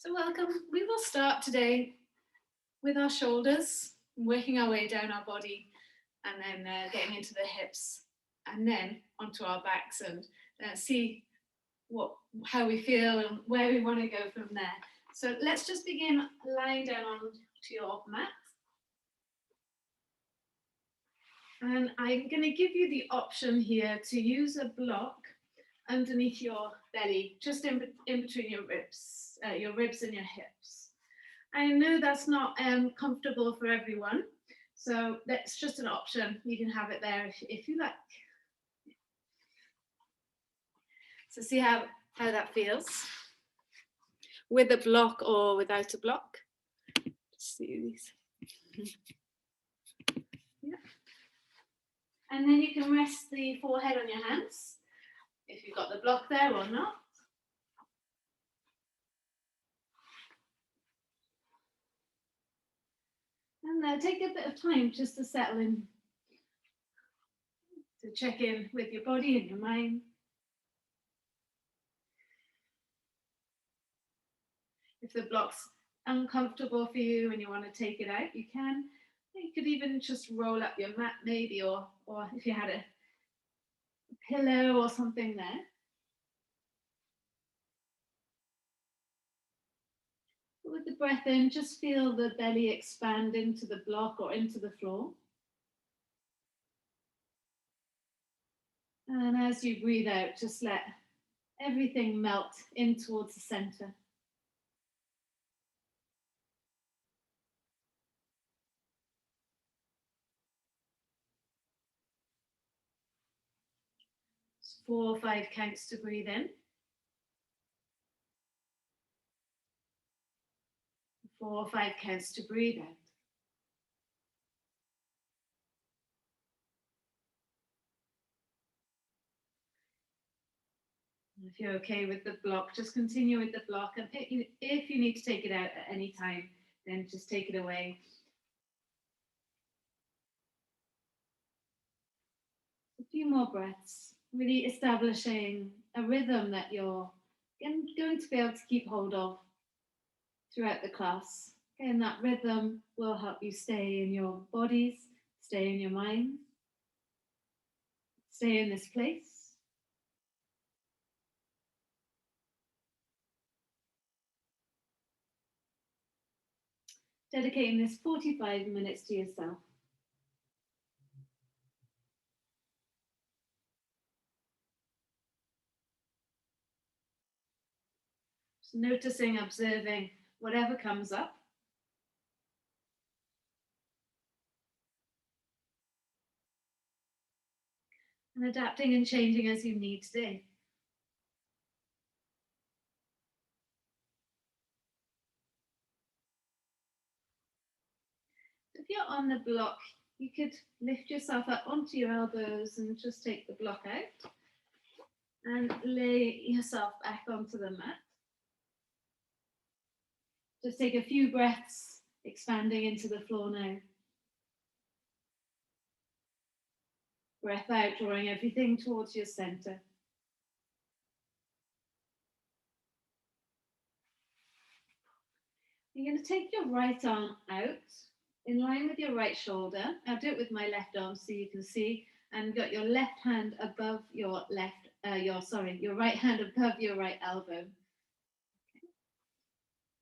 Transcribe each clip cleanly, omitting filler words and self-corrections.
So welcome. We will start today with our shoulders, working our way down our body, and then getting into the hips, and then onto our backs, and see how we feel and where we want to go from there. So let's just begin lying down onto your mat. And I'm going to give you the option here to use a block underneath your belly, just in between your ribs and your hips. I know that's not comfortable for everyone, so that's just an option. You can have it there if you like. So see how that feels with a block or without a block. Just see these. Yeah. And then you can rest the forehead on your hands if you've got the block there or not. And take a bit of time just to settle in, to check in with your body and your mind. If the block's uncomfortable for you and you want to take it out, you can. You could even just roll up your mat maybe, or if you had a pillow or something there. With the breath in, just feel the belly expand into the block or into the floor. And as you breathe out, just let everything melt in towards the center. It's 4 or 5 counts to breathe in. 4 or 5 counts to breathe out. If you're okay with the block, just continue with the block. And if you need to take it out at any time, then just take it away. A few more breaths, really establishing a rhythm that you're going to be able to keep hold of throughout the class. And that rhythm will help you stay in your bodies, stay in your mind, stay in this place. Dedicating this 45 minutes to yourself. Just noticing, observing whatever comes up. And adapting and changing as you need today. If you're on the block, you could lift yourself up onto your elbows and just take the block out and lay yourself back onto the mat. Just take a few breaths, expanding into the floor now. Breath out, drawing everything towards your center. You're going to take your right arm out in line with your right shoulder. I'll do it with my left arm so you can see, and got your left hand above your your right hand above your right elbow. Okay.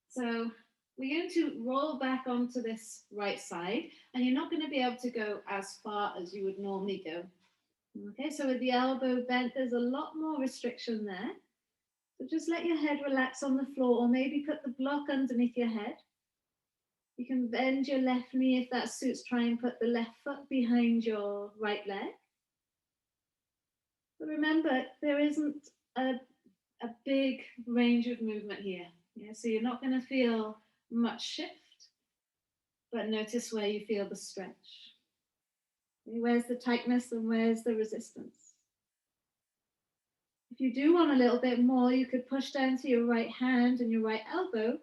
So we're going to roll back onto this right side, and you're not going to be able to go as far as you would normally go. Okay, so with the elbow bent, there's a lot more restriction there. So just let your head relax on the floor, or maybe put the block underneath your head. You can bend your left knee if that suits. Try and put the left foot behind your right leg. But remember, there isn't a big range of movement here. Yeah, so you're not going to feel much shift, but notice where you feel the stretch. Where's the tightness and where's the resistance? If you do want a little bit more, you could push down to your right hand and your right elbow.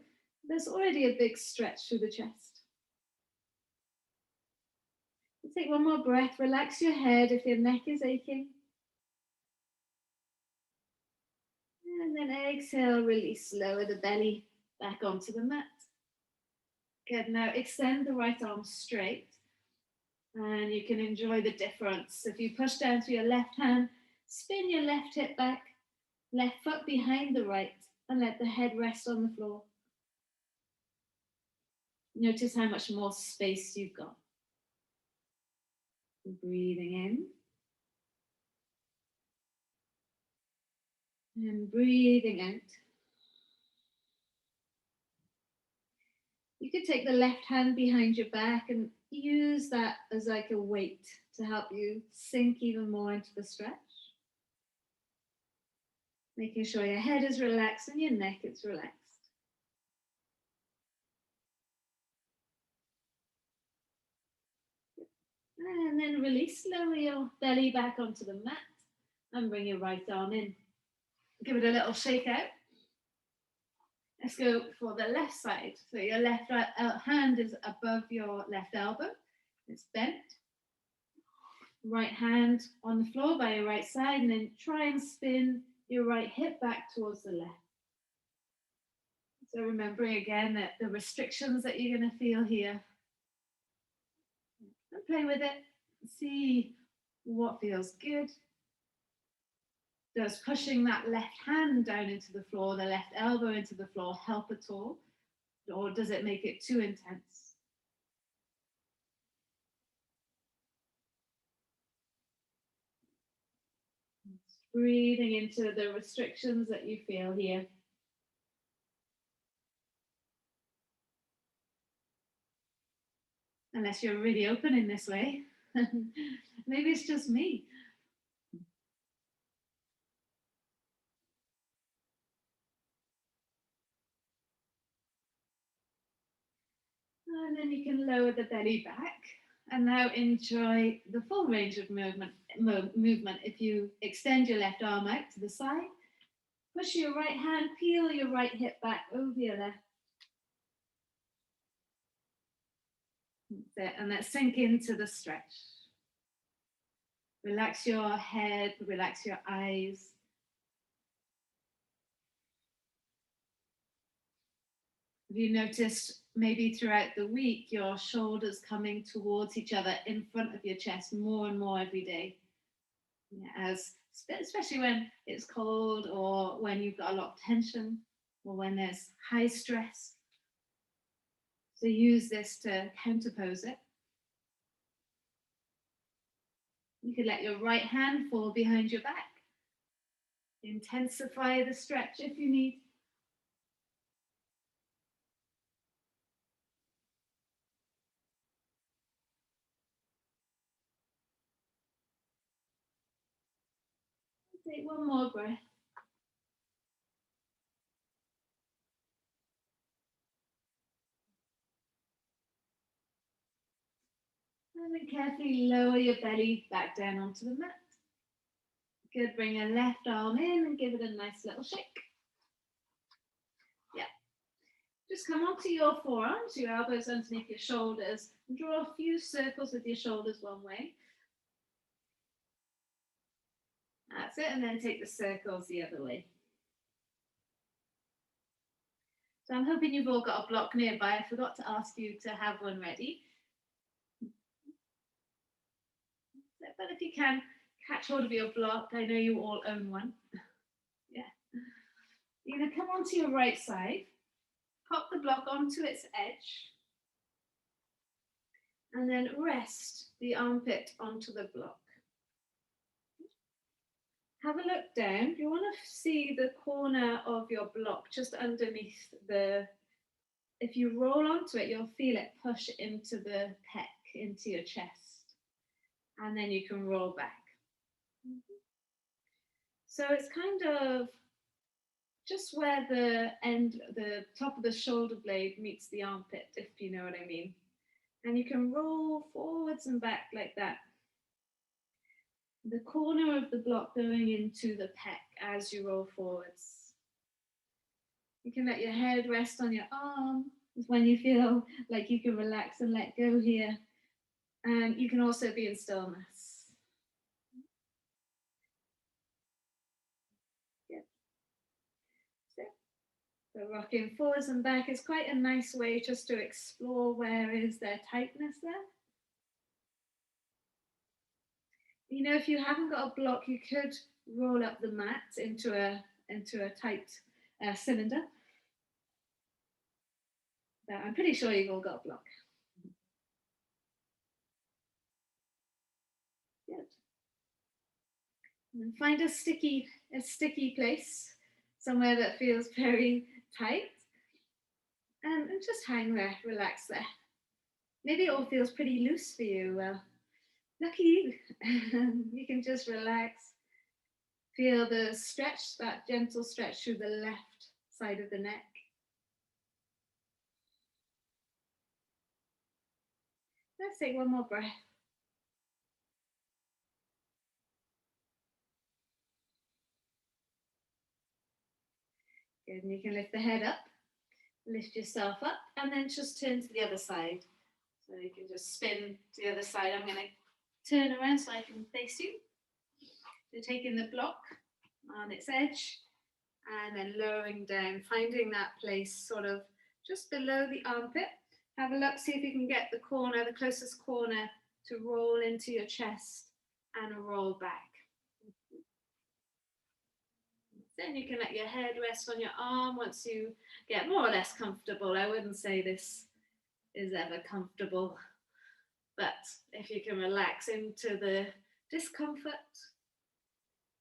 There's already a big stretch through the chest. Take one more breath, relax your head if your neck is aching. And then exhale, release, lower the belly back onto the mat. Good, now extend the right arm straight and you can enjoy the difference. If you push down to your left hand, spin your left hip back, left foot behind the right, and let the head rest on the floor. Notice how much more space you've got. Breathing in. And breathing out. You could take the left hand behind your back and use that as like a weight to help you sink even more into the stretch. Making sure your head is relaxed and your neck is relaxed. And then release, lower your belly back onto the mat and bring your right arm in. Give it a little shake out. Let's go for the left side. So your left hand is above your left elbow. It's bent. Right hand on the floor by your right side, and then try and spin your right hip back towards the left. So remembering again that the restrictions that you're going to feel here. And play with it. See what feels good. Does pushing that left hand down into the floor, the left elbow into the floor, help at all? Or does it make it too intense? Breathing into the restrictions that you feel here. Unless you're really open in this way. Maybe it's just me. And then you can lower the belly back and now enjoy the full range of movement. If you extend your left arm out to the side, push your right hand, peel your right hip back over your left. That's it. And let's sink into the stretch. Relax your head, relax your eyes. Have you noticed maybe throughout the week your shoulders coming towards each other in front of your chest more and more every day? Yeah, especially when it's cold or when you've got a lot of tension or when there's high stress. So use this to counterpose it. You could let your right hand fall behind your back. Intensify the stretch if you need. Take one more breath. And then carefully lower your belly back down onto the mat. Good, bring your left arm in and give it a nice little shake. Yeah. Just come onto your forearms, your elbows underneath your shoulders, and draw a few circles with your shoulders one way. That's it, and then take the circles the other way. So I'm hoping you've all got a block nearby. I forgot to ask you to have one ready. But if you can, catch hold of your block. I know you all own one. Yeah. You're going to come onto your right side, pop the block onto its edge, and then rest the armpit onto the block. Have a look down. You want to see the corner of your block just underneath the, if you roll onto it, you'll feel it push into the pec, into your chest. And then you can roll back. So it's kind of just where the top of the shoulder blade meets the armpit, if you know what I mean. And you can roll forwards and back like that. The corner of the block going into the pec as you roll forwards. You can let your head rest on your arm when you feel like you can relax and let go here. And you can also be in stillness. So rocking forwards and back is quite a nice way just to explore where is there tightness there. You know, if you haven't got a block, you could roll up the mat into a tight cylinder. But I'm pretty sure you've all got a block. Good. And find a sticky place, somewhere that feels very tight, and just hang there, relax there. Maybe it all feels pretty loose for you. Well, lucky you. You can just relax. Feel the stretch, that gentle stretch through the left side of the neck. Let's take one more breath. Good, and you can lift the head up, lift yourself up, and then just turn to the other side. So you can just spin to the other side. I'm going to turn around so I can face you. So taking the block on its edge and then lowering down, finding that place sort of just below the armpit. Have a look, see if you can get the corner, the closest corner, to roll into your chest and roll back. Then you can let your head rest on your arm once you get more or less comfortable. I wouldn't say this is ever comfortable, but if you can relax into the discomfort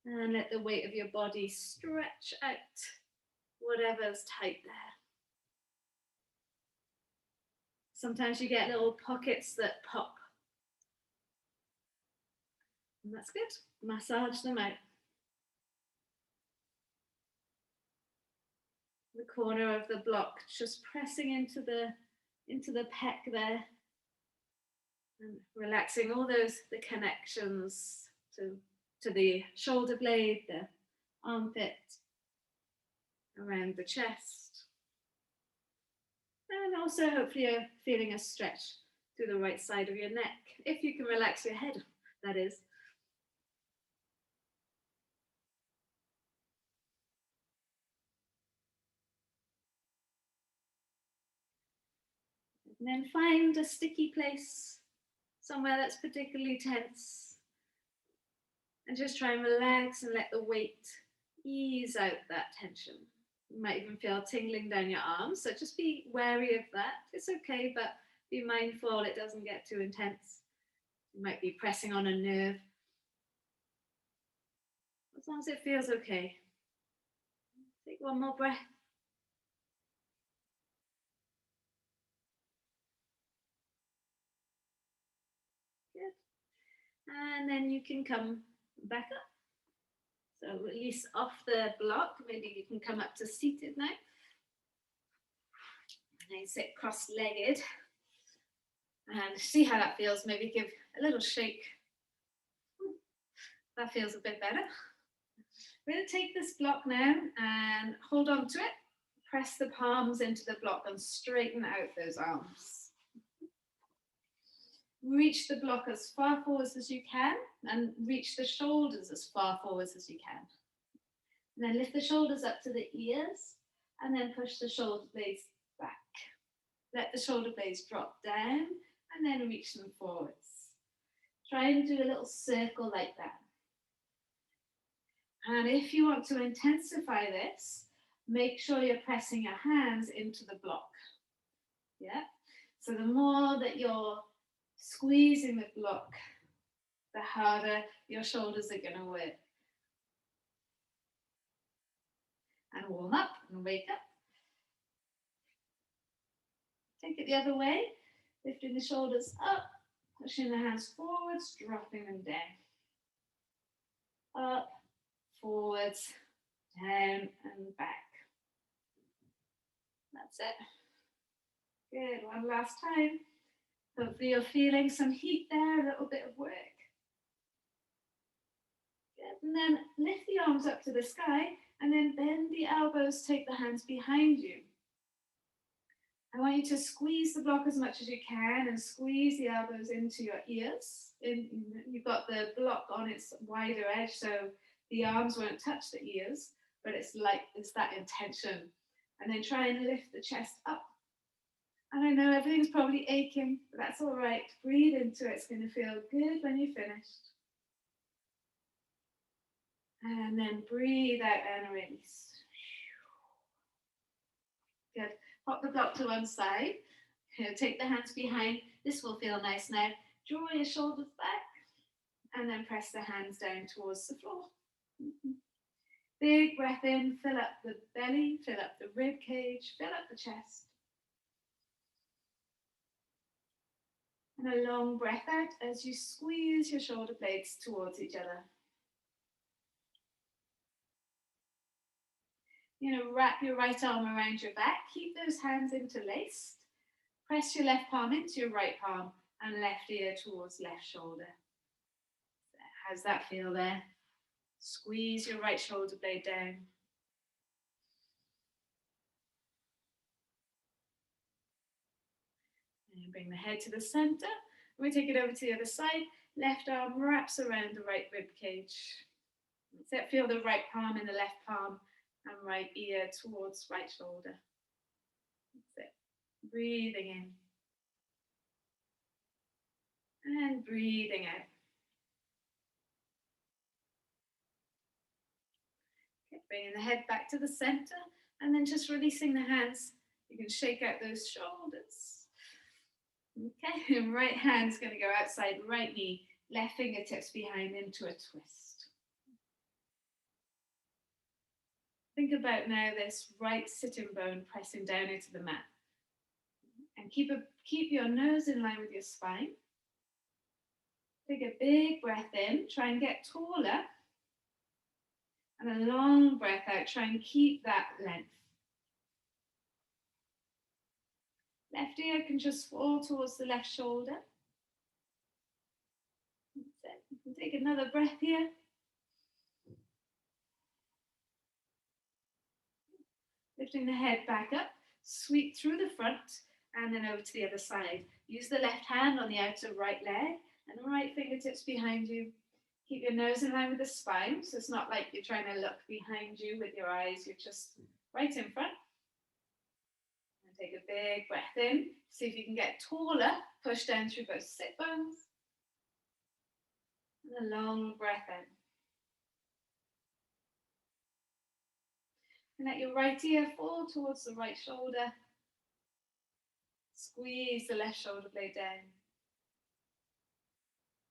and let the weight of your body stretch out whatever's tight there. Sometimes you get little pockets that pop. And that's good. Massage them out. The corner of the block, just pressing into the pec there. And relaxing all the connections to the shoulder blade, the armpit, around the chest. And also hopefully you're feeling a stretch through the right side of your neck, if you can relax your head, that is. And then find a sticky place, somewhere that's particularly tense. And just try and relax and let the weight ease out that tension. You might even feel tingling down your arms, so just be wary of that. It's okay, but be mindful it doesn't get too intense. You might be pressing on a nerve. As long as it feels okay. Take one more breath. Good. And then you can come back up. So release off the block. Maybe you can come up to seated now. And sit cross-legged. And see how that feels. Maybe give a little shake. That feels a bit better. We're going to take this block now and hold on to it. Press the palms into the block and straighten out those arms. Reach the block as far forwards as you can and reach the shoulders as far forwards as you can. And then lift the shoulders up to the ears and then push the shoulder blades back. Let the shoulder blades drop down and then reach them forwards. Try and do a little circle like that. And if you want to intensify this, make sure you're pressing your hands into the block. Yeah. So the more that you're squeezing the block, the harder your shoulders are going to work. And warm up and wake up. Take it the other way, lifting the shoulders up, pushing the hands forwards, dropping them down. Up, forwards, down and back. That's it. Good, one last time. Hopefully you're feeling some heat there, a little bit of work. Good, and then lift the arms up to the sky and then bend the elbows, take the hands behind you. I want you to squeeze the block as much as you can and squeeze the elbows into your ears. You've got the block on its wider edge, so the arms won't touch the ears, but it's that intention And then try and lift the chest up. And I know everything's probably aching, but that's all right. Breathe into it. It's going to feel good when you're finished. And then breathe out and release. Good. Pop the block to one side. Take the hands behind. This will feel nice now. Draw your shoulders back. And then press the hands down towards the floor. Big breath in. Fill up the belly. Fill up the rib cage. Fill up the chest. And a long breath out as you squeeze your shoulder blades towards each other. You're going to wrap your right arm around your back. Keep those hands interlaced. Press your left palm into your right palm and left ear towards left shoulder. How's that feel there? Squeeze your right shoulder blade down. And bring the head to the center. We take it over to the other side. Left arm wraps around the right rib cage. That's it. Feel the right palm in the left palm and right ear towards right shoulder. That's it. Breathing in. And breathing out. Okay, bringing the head back to the center and then just releasing the hands. You can shake out those shoulders. Okay, and right hand's going to go outside right knee, left fingertips behind into a twist. Think about now this right sitting bone pressing down into the mat. And keep your nose in line with your spine. Take a big breath in, try and get taller. And a long breath out, try and keep that length. Left ear can just fall towards the left shoulder. That's it. You can take another breath here. Lifting the head back up, sweep through the front and then over to the other side. Use the left hand on the outer right leg and the right fingertips behind you. Keep your nose in line with the spine, so it's not like you're trying to look behind you with your eyes, you're just right in front. And take a big breath in. See if you can get taller. Push down through both sit bones. And a long breath in. And let your right ear fall towards the right shoulder. Squeeze the left shoulder blade down.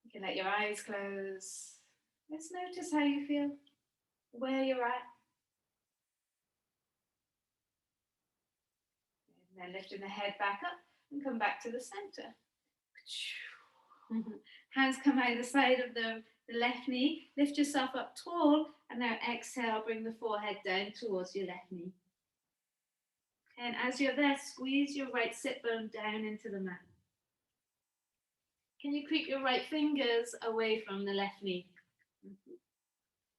You can let your eyes close. Let's notice how you feel, where you're at. And then lifting the head back up and come back to the center. Hands come either side of the left knee. Lift yourself up tall and now exhale, bring the forehead down towards your left knee. And as you're there, squeeze your right sit bone down into the mat. Can you creep your right fingers away from the left knee?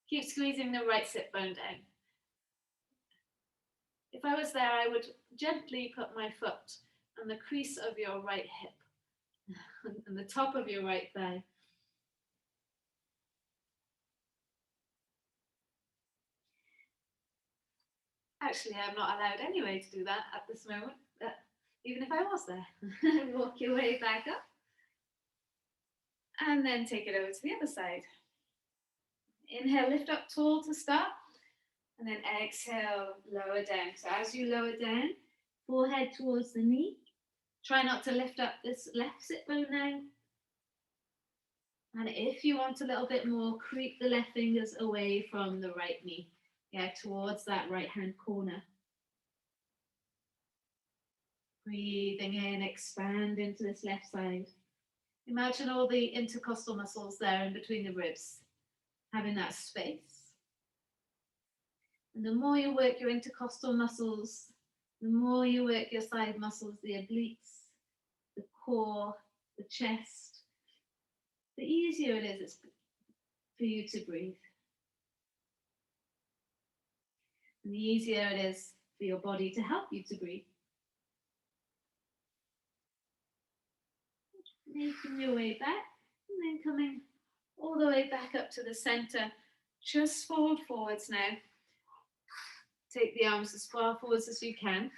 Keep squeezing the right sit bone down. If I was there, I would gently put my foot on the crease of your right hip and the top of your right thigh. Actually, I'm not allowed anyway to do that at this moment, but even if I was there. Walk your way back up. And then take it over to the other side. Inhale, lift up tall to start. And then exhale, lower down. So as you lower down, forehead towards the knee. Try not to lift up this left sit bone now. And if you want a little bit more, creep the left fingers away from the right knee. Yeah, towards that right hand corner. Breathing in, expand into this left side. Imagine all the intercostal muscles there in between the ribs, having that space. And the more you work your intercostal muscles, the more you work your side muscles, the obliques, the core, the chest, the easier it is for you to breathe. And the easier it is for your body to help you to breathe. Making your way back and then coming all the way back up to the center. Just fold forwards now. Take the arms as far forwards as you can.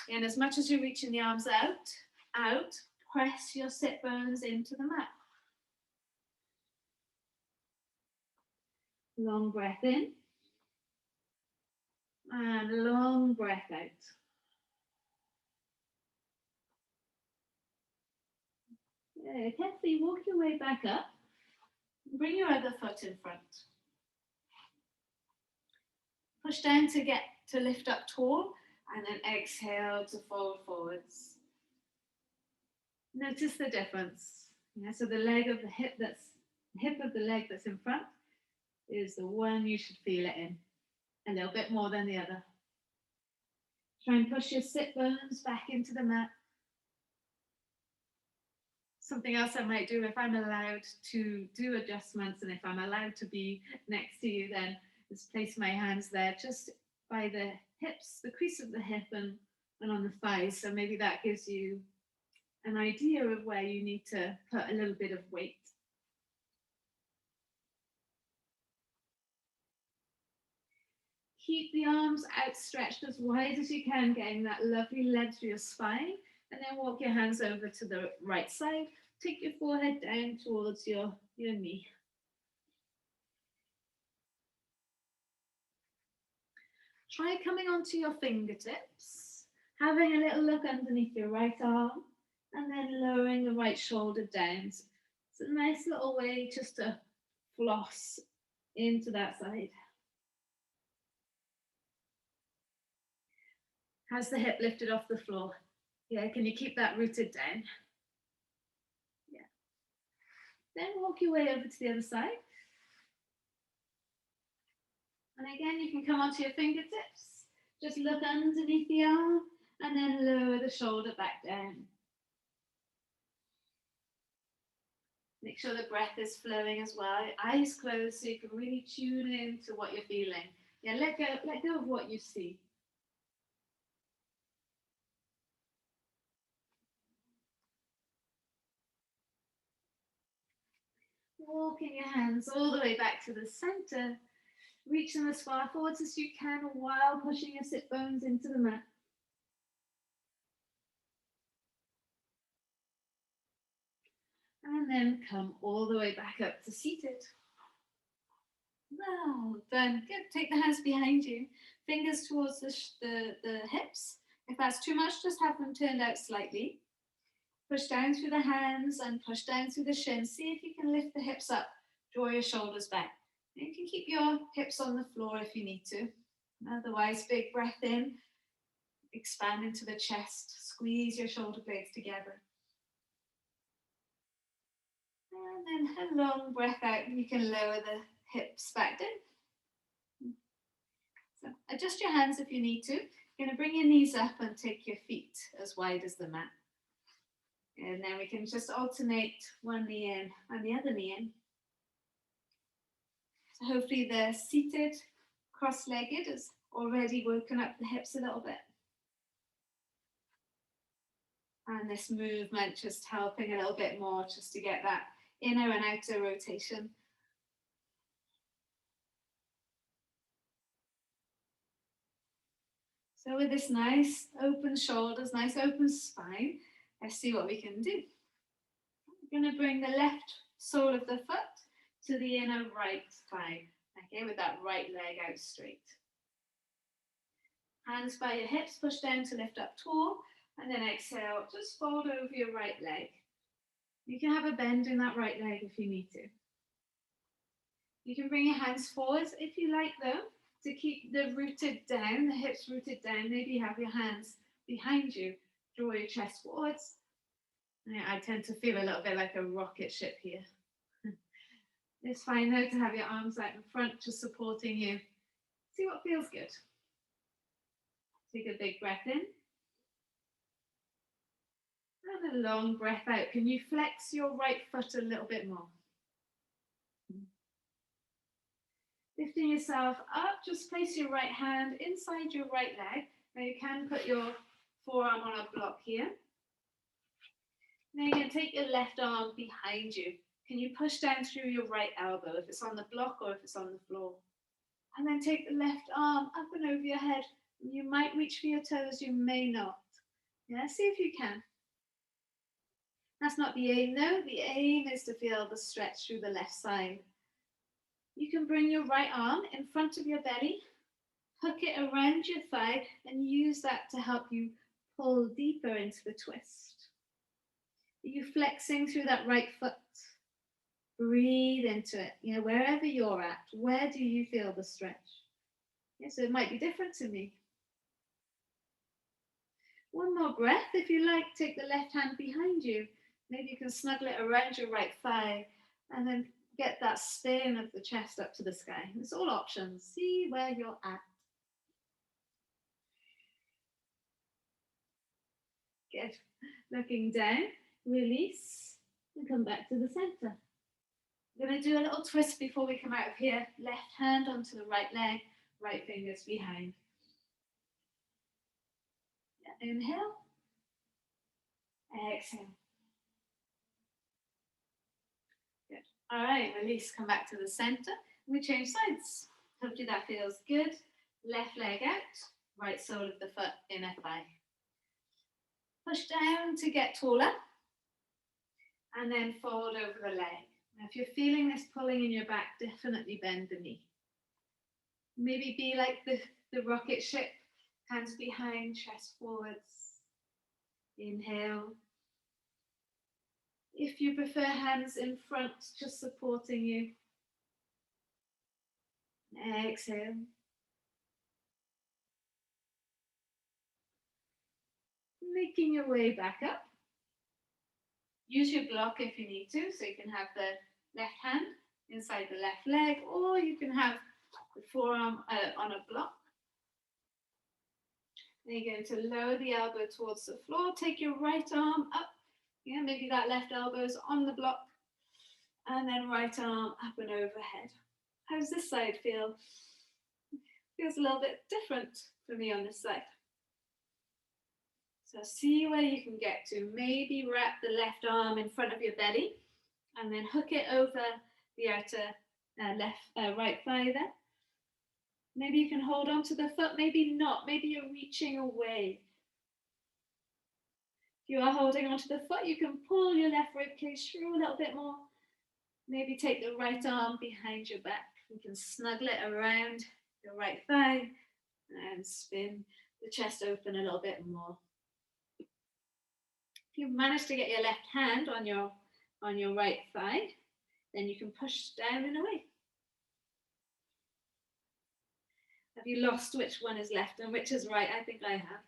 And as much as you're reaching the arms out, press your sit bones into the mat. Long breath in. And long breath out. Yeah, carefully walk your way back up. Bring your other foot in front. Push down to lift up tall, and then exhale to fold forwards. Notice the difference. Yeah, so the leg of the hip of the leg that's in front is the one you should feel it in, a little bit more than the other. Try and push your sit bones back into the mat. Something else I might do, if I'm allowed to do adjustments and if I'm allowed to be next to you, then is place my hands there just by the hips, the crease of the hip and on the thighs. So maybe that gives you an idea of where you need to put a little bit of weight. Keep the arms outstretched as wide as you can, getting that lovely lead through your spine, and then walk your hands over to the right side. Take your forehead down towards your knee. Try coming onto your fingertips, having a little look underneath your right arm, and then lowering the right shoulder down. It's a nice little way just to floss into that side. Has the hip lifted off the floor? Yeah, can you keep that rooted down? Yeah. Then walk your way over to the other side. And again, you can come onto your fingertips. Just look underneath the arm and then lower the shoulder back down. Make sure the breath is flowing as well. Eyes closed so you can really tune in to what you're feeling. Yeah, let go of what you see. Walking your hands all the way back to the center. Reach them as far forwards as you can while pushing your sit bones into the mat. And then come all the way back up to seated. Well done. Good. Take the hands behind you. Fingers towards the hips. If that's too much, just have them turned out slightly. Push down through the hands and push down through the shins. See if you can lift the hips up. Draw your shoulders back. You can keep your hips on the floor if you need to. Otherwise, big breath in. Expand into the chest. Squeeze your shoulder blades together. And then a long breath out. You can lower the hips back down. So adjust your hands if you need to. You're going to bring your knees up and take your feet as wide as the mat. And then we can just alternate one knee in and the other knee in. So hopefully the seated cross-legged has already woken up the hips a little bit. And this movement just helping a little bit more just to get that inner and outer rotation. So with this nice open shoulders, nice open spine, let's see what we can do. We're going to bring the left sole of the foot to the inner right thigh, okay, with that right leg out straight. Hands by your hips, push down to lift up tall, and then exhale, just fold over your right leg. You can have a bend in that right leg if you need to. You can bring your hands forwards if you like though, to keep the rooted down, the hips rooted down. Maybe you have your hands behind you, draw your chest forwards. I tend to feel a little bit like a rocket ship here. It's fine though to have your arms out in front, just supporting you. See what feels good. Take a big breath in. And a long breath out. Can you flex your right foot a little bit more? Lifting yourself up, just place your right hand inside your right leg. Now you can put your forearm on a block here. Now you're going to take your left arm behind you. Can you push down through your right elbow if it's on the block or if it's on the floor? And then take the left arm up and over your head, You might reach for your toes, you may not. Yeah, see if you can. That's not the aim though. The aim is to feel the stretch through the left side. You can bring your right arm in front of your belly, hook it around your thigh, and use that to help you pull deeper into the twist. Are you flexing through that right foot? Breathe into it. You know, wherever you're at, where do you feel the stretch? Yeah, so it might be different to me. One more breath. If you like, take the left hand behind you. Maybe you can snuggle it around your right thigh and then get that spin of the chest up to the sky. It's all options. See where you're at. Good. Looking down, release, and come back to the center. We're going to do a little twist before we come out of here. Left hand onto the right leg, right fingers behind. Yeah, inhale. Exhale. Good. All right, release, come back to the center. We change sides. Hopefully that feels good. Left leg out, right sole of the foot, inner thigh. Push down to get taller, and then fold over the leg. Now, if you're feeling this pulling in your back, definitely bend the knee. Maybe be like the rocket ship, hands behind, chest forwards. Inhale. If you prefer hands in front, just supporting you. Exhale. Making your way back up. Use your block if you need to, so you can have the left hand inside the left leg, or you can have the forearm on a block. Then you're going to lower the elbow towards the floor, take your right arm up. Yeah, maybe that left elbow is on the block, and then right arm up and overhead. How does this side feel? Feels a little bit different for me on this side. So see where you can get to. Maybe wrap the left arm in front of your belly and then hook it over the outer right thigh there. Maybe you can hold on to the foot, maybe not. Maybe you're reaching away. If you are holding onto the foot, you can pull your left rib cage through a little bit more. Maybe take the right arm behind your back. You can snuggle it around your right thigh and spin the chest open a little bit more. If you manage to get your left hand on your right thigh, then you can push down and away. Have you lost which one is left and which is right? I think I have.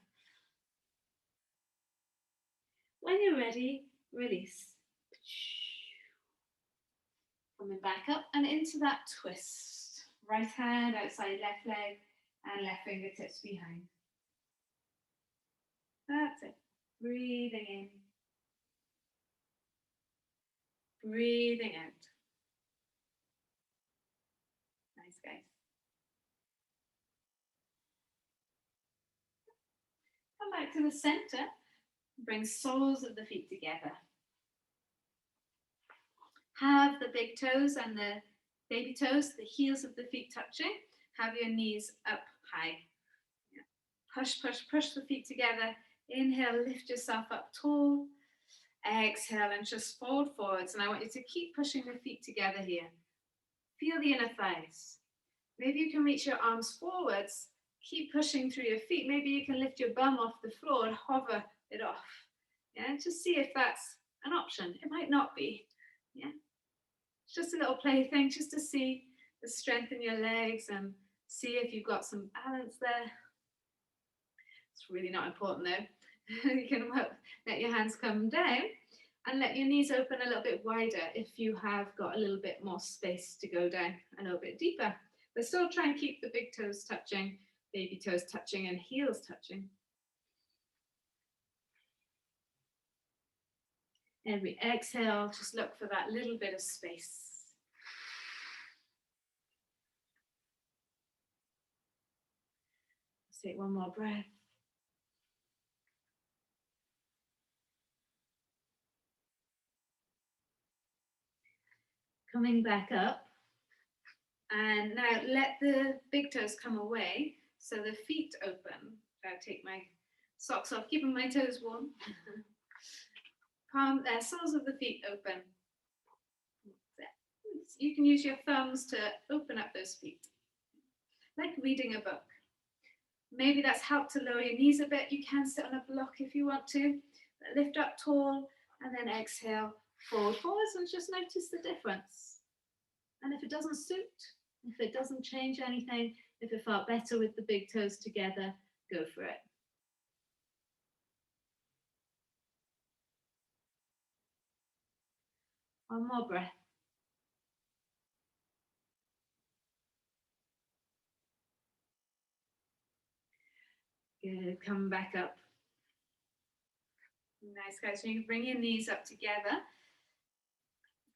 When you're ready, release. Coming back up and into that twist. Right hand outside left leg and left fingertips behind. That's it. Breathing in. Breathing out. Nice, guys. Come back to the center. Bring soles of the feet together. Have the big toes and the baby toes, the heels of the feet touching. Have your knees up high. Yeah. Push, push, push the feet together. Inhale, lift yourself up tall. Exhale and just fold forwards. And I want you to keep pushing the feet together here. Feel the inner thighs. Maybe you can reach your arms forwards. Keep pushing through your feet. Maybe you can lift your bum off the floor and hover it off. Yeah, just see if that's an option. It might not be. Yeah. It's just a little play thing just to see the strength in your legs and see if you've got some balance there. It's really not important though. You can let your hands come down and let your knees open a little bit wider if you have got a little bit more space to go down a little bit deeper. But still try and keep the big toes touching, baby toes touching, and heels touching. Every exhale, just look for that little bit of space. Let's take one more breath. Coming back up. And now let the big toes come away so the feet open. take my socks off, keeping my toes warm. Soles of the feet open. You can use your thumbs to open up those feet, like reading a book. Maybe that's helped to lower your knees a bit. You can sit on a block if you want to. Lift up tall and then exhale, forwards, and just notice the difference. And if it doesn't suit, if it doesn't change anything, if it felt better with the big toes together, go for it. One more breath. Good, come back up. Nice, guys. So you can bring your knees up together.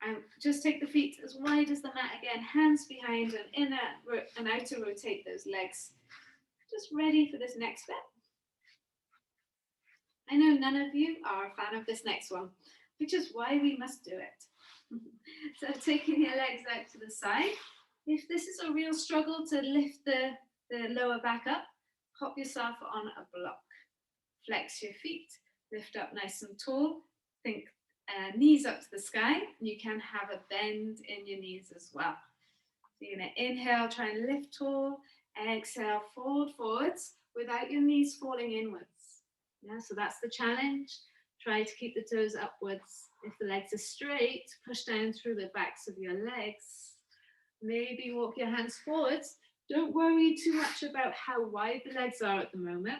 And just take the feet as wide as the mat again, hands behind and inner and outer rotate those legs. Just ready for this next step. I know none of you are a fan of this next one, which is why we must do it. So taking your legs out to the side. If this is a real struggle to lift the lower back up, hop yourself on a block. Flex your feet, lift up nice and tall. Think knees up to the sky. You can have a bend in your knees as well. So you're going to inhale, try and lift tall. Exhale, forwards without your knees falling inwards. Yeah, so that's the challenge. Try to keep the toes upwards. If the legs are straight, push down through the backs of your legs. Maybe walk your hands forwards. Don't worry too much about how wide the legs are at the moment.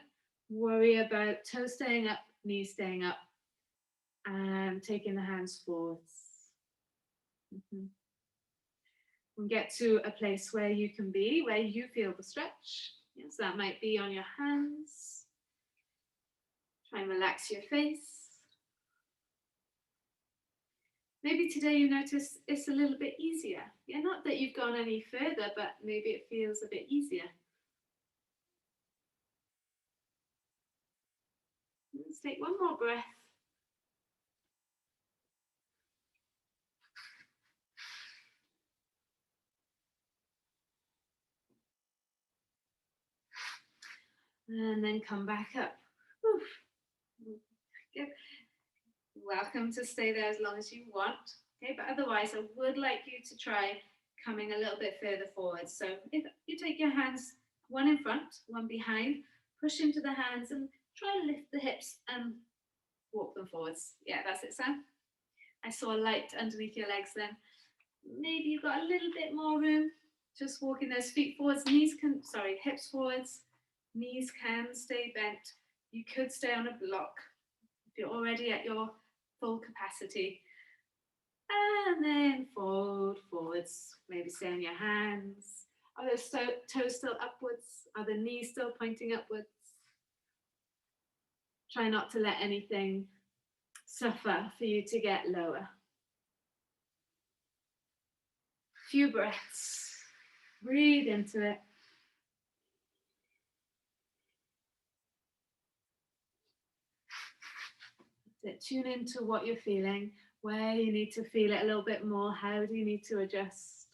Worry about toes staying up, knees staying up, and taking the hands forwards. And get to a place where you can be, where you feel the stretch. Yes, that might be on your hands. Try and relax your face. Maybe today you notice it's a little bit easier. Yeah, not that you've gone any further, but maybe it feels a bit easier. Let's take one more breath. And then come back up. Good. Welcome to stay there as long as you want. Okay, but otherwise I would like you to try coming a little bit further forward. So if you take your hands, one in front, one behind, push into the hands and try and lift the hips and walk them forwards. Yeah, that's it, Sam. I saw a light underneath your legs then. Maybe you've got a little bit more room. Just walking those feet forwards, hips forwards, knees can stay bent. You could stay on a block if you're already at your full capacity. And then forwards, maybe stay on your hands. Are those toes still upwards? Are the knees still pointing upwards? Try not to let anything suffer for you to get lower. Few breaths. Breathe into it. Tune into what you're feeling, where you need to feel it a little bit more. How do you need to adjust?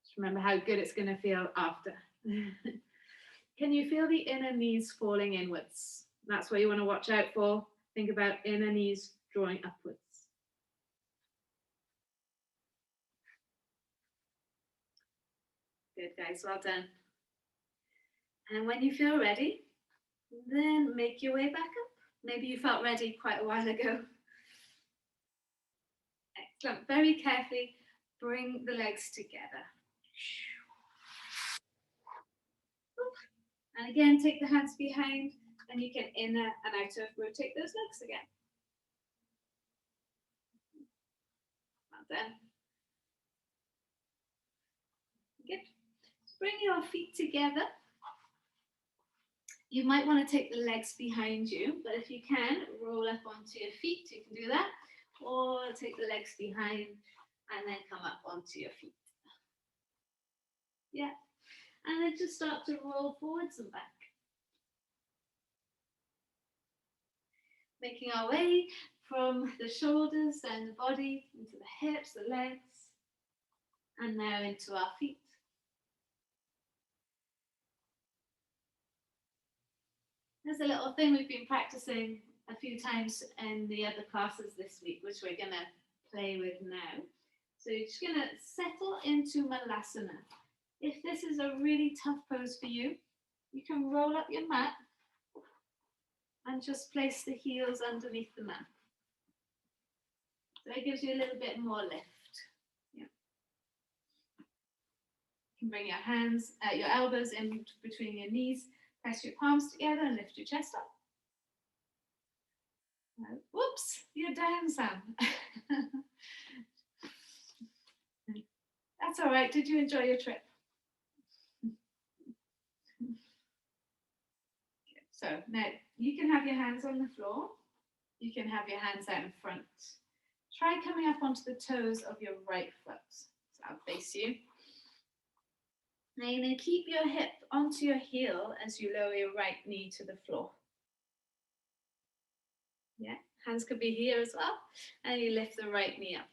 Just remember how good it's going to feel after. Can you feel the inner knees falling inwards? That's what you want to watch out for. Think about inner knees drawing upwards. Good, guys, well done. And when you feel ready, then make your way back up. Maybe you felt ready quite a while ago. Excellent. Very carefully bring the legs together. And again, take the hands behind and you can inner and outer rotate those legs again. Well done. Good. Bring your feet together. You might want to take the legs behind you, but if you can, roll up onto your feet, you can do that. Or take the legs behind and then come up onto your feet. Yeah. And then just start to roll forwards and back. Making our way from the shoulders down the body, into the hips, the legs, and now into our feet. There's a little thing we've been practicing a few times in the other classes this week, which we're going to play with now. So you're just going to settle into Malasana. If this is a really tough pose for you, you can roll up your mat and just place the heels underneath the mat. So it gives you a little bit more lift. Yeah. You can bring your hands, your elbows in between your knees, press your palms together and lift your chest up. Whoops, you're down, Sam. That's all right. Did you enjoy your trip? So now you can have your hands on the floor. You can have your hands out in front. Try coming up onto the toes of your right foot. So I'll face you. Now you're going to keep your hip onto your heel as you lower your right knee to the floor. Yeah, hands could be here as well. And you lift the right knee up.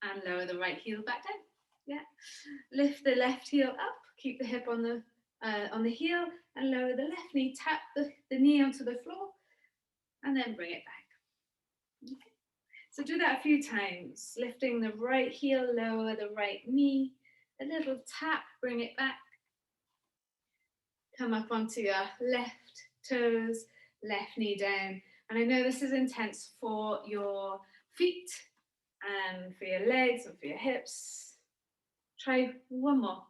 And lower the right heel back down. Yeah, lift the left heel up. Keep the hip on the heel and lower the left knee. Tap the knee onto the floor and then bring it back. Okay. So do that a few times. Lifting the right heel, lower the right knee. A little tap, bring it back. Come up onto your left toes, left knee down. And I know this is intense for your feet and for your legs and for your hips. Try one more.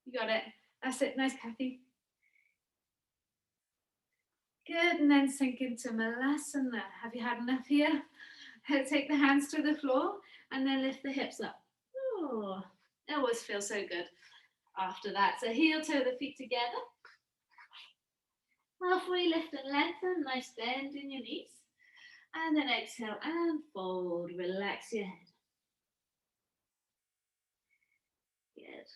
You got it. That's it. Nice, Kathy. Good. And then sink into Malasana. Have you had enough here? Take the hands to the floor and then lift the hips up. Oh, it always feels so good after that. So heel toe the feet together. Halfway lift and lengthen. Nice bend in your knees. And then exhale and fold. Relax your head. Good.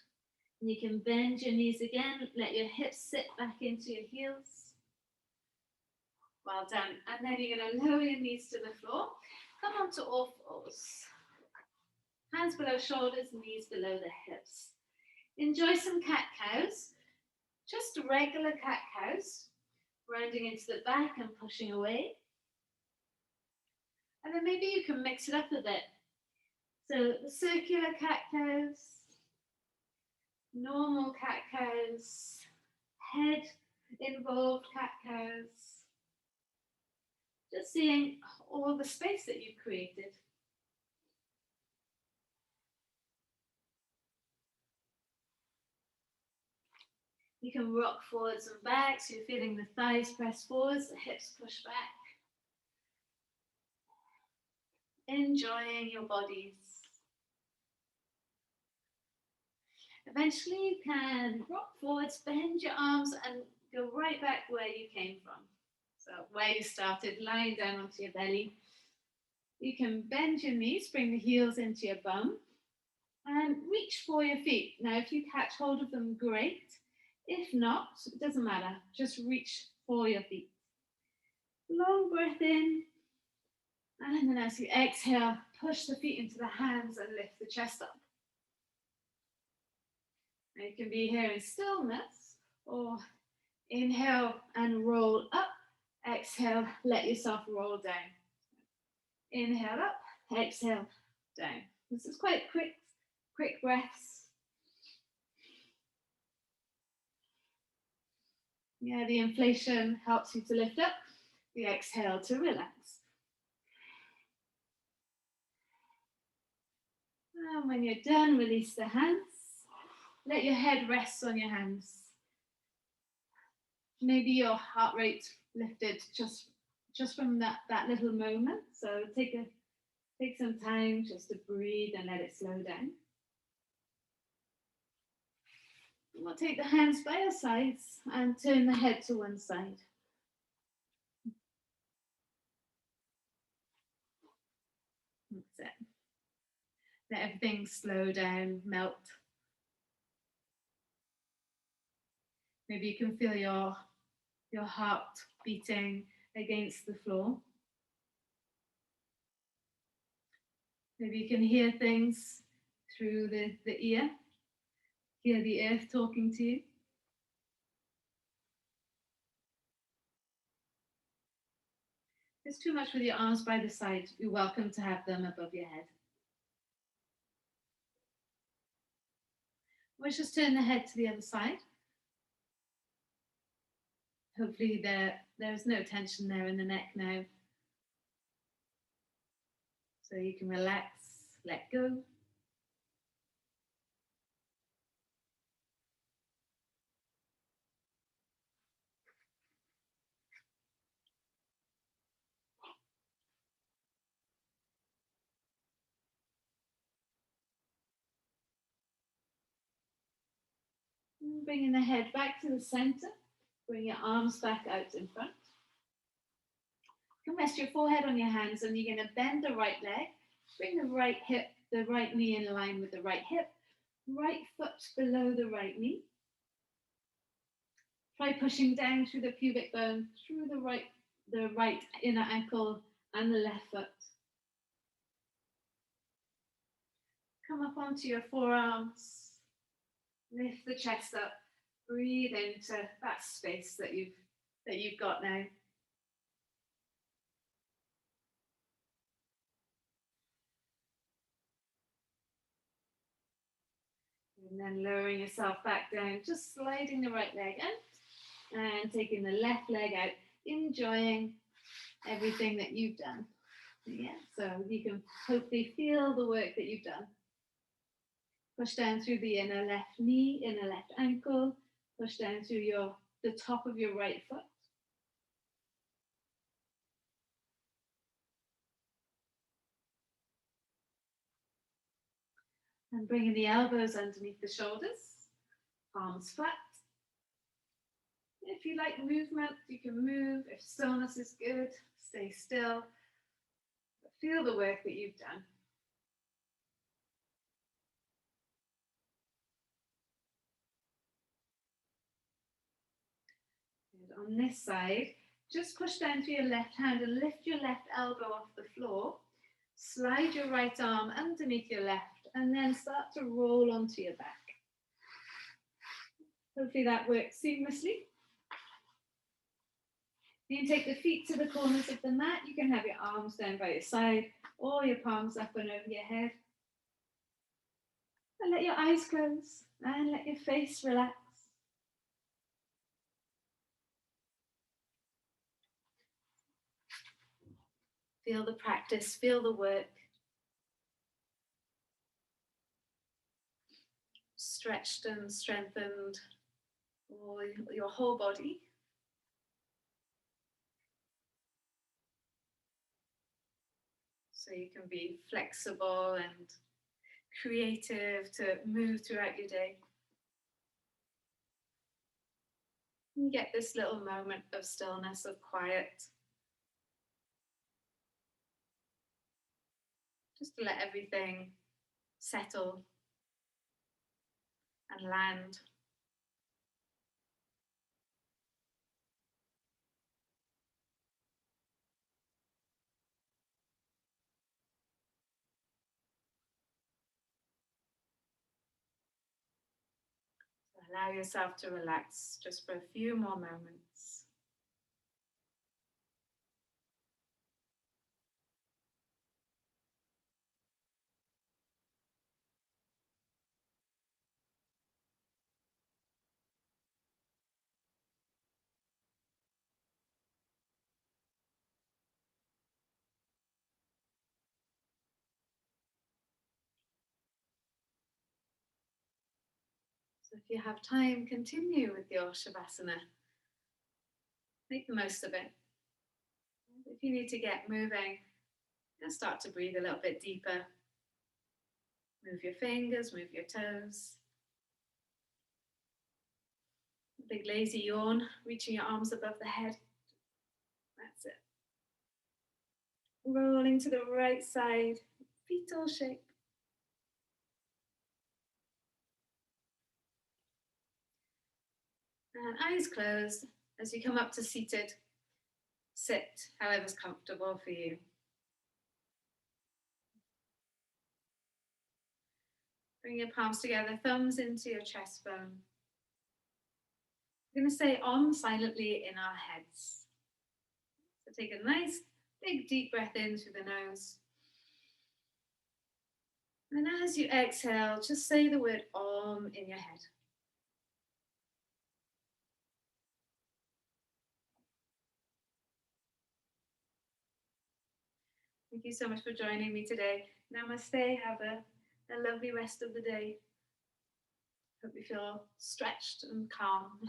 And you can bend your knees again. Let your hips sit back into your heels. Well done. And then you're going to lower your knees to the floor. Come onto all fours. Hands below shoulders, knees below the hips. Enjoy some cat-cows. Just regular cat-cows. Rounding into the back and pushing away. And then maybe you can mix it up a bit. So the circular cat-cows, normal cat-cows, head-involved cat-cows. Just seeing all the space that you've created. You can rock forwards and back, so you're feeling the thighs press forwards, the hips push back. Enjoying your bodies. Eventually you can rock forwards, bend your arms and go right back where you came from. So where you started, lying down onto your belly. You can bend your knees, bring the heels into your bum and reach for your feet. Now if you catch hold of them, great. If not, it doesn't matter, just reach for your feet. Long breath in. And then as you exhale, push the feet into the hands and lift the chest up. Now you can be here in stillness or inhale and roll up. Exhale, let yourself roll down. Inhale up, exhale down. This is quite quick breaths. Yeah, the inflation helps you to lift up. The exhale to relax. And when you're done, release the hands. Let your head rest on your hands. Maybe your heart rate lifted just from that little moment. So take some time just to breathe and let it slow down. We'll take the hands by your sides and turn the head to one side. That's it. Let everything slow down, melt. Maybe you can feel your heart beating against the floor. Maybe you can hear things through the ear, hear the earth talking to you. it's too much with your arms by the side, you're welcome to have them above your head. Let's just turn the head to the other side. Hopefully there's no tension there in the neck now. So you can relax, let go. Bringing the head back to the center. Bring your arms back out in front. You can rest your forehead on your hands and you're going to bend the right leg. Bring the right hip, the right knee in line with the right hip. Right foot below the right knee. Try pushing down through the pubic bone, through the right inner ankle and the left foot. Come up onto your forearms. Lift the chest up. Breathe into that space that you've got now. And then lowering yourself back down, just sliding the right leg out and taking the left leg out, enjoying everything that you've done. Yeah, so you can hopefully feel the work that you've done. Push down through the inner left knee, inner left ankle, push down through the top of your right foot. And bringing the elbows underneath the shoulders, palms flat. If you like movement, you can move. If stillness is good, stay still. But feel the work that you've done. And on this side, just push down to your left hand and lift your left elbow off the floor. Slide your right arm underneath your left and then start to roll onto your back. Hopefully that works seamlessly. You can take the feet to the corners of the mat. You can have your arms down by your side or your palms up and over your head. And let your eyes close and let your face relax. Feel the practice, feel the work. Stretched and strengthened your whole body. So you can be flexible and creative to move throughout your day. You get this little moment of stillness, of quiet. Just to let everything settle and land. So allow yourself to relax just for a few more moments. So if you have time, continue with your Shavasana. Make the most of it. If you need to get moving, just start to breathe a little bit deeper. Move your fingers, move your toes. A big lazy yawn, reaching your arms above the head. That's it. Rolling to the right side, fetal shape. And eyes closed. As you come up to seated, sit however's comfortable for you. Bring your palms together, thumbs into your chest bone. We're going to say Om silently in our heads. So take a nice Big deep breath in through the nose. And as you exhale, just say the word Om in your head. Thank you so much for joining me today. Namaste. Have a lovely rest of the day. Hope you feel stretched and calm.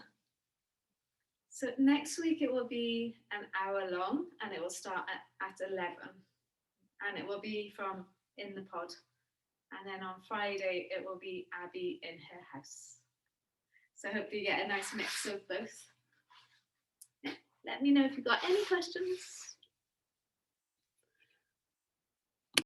So next week it will be an hour long and it will start at 11 and it will be from In the Pod. And then on Friday it will be Abby in her house. So hopefully you get a nice mix of both. Let me know if you've got any questions.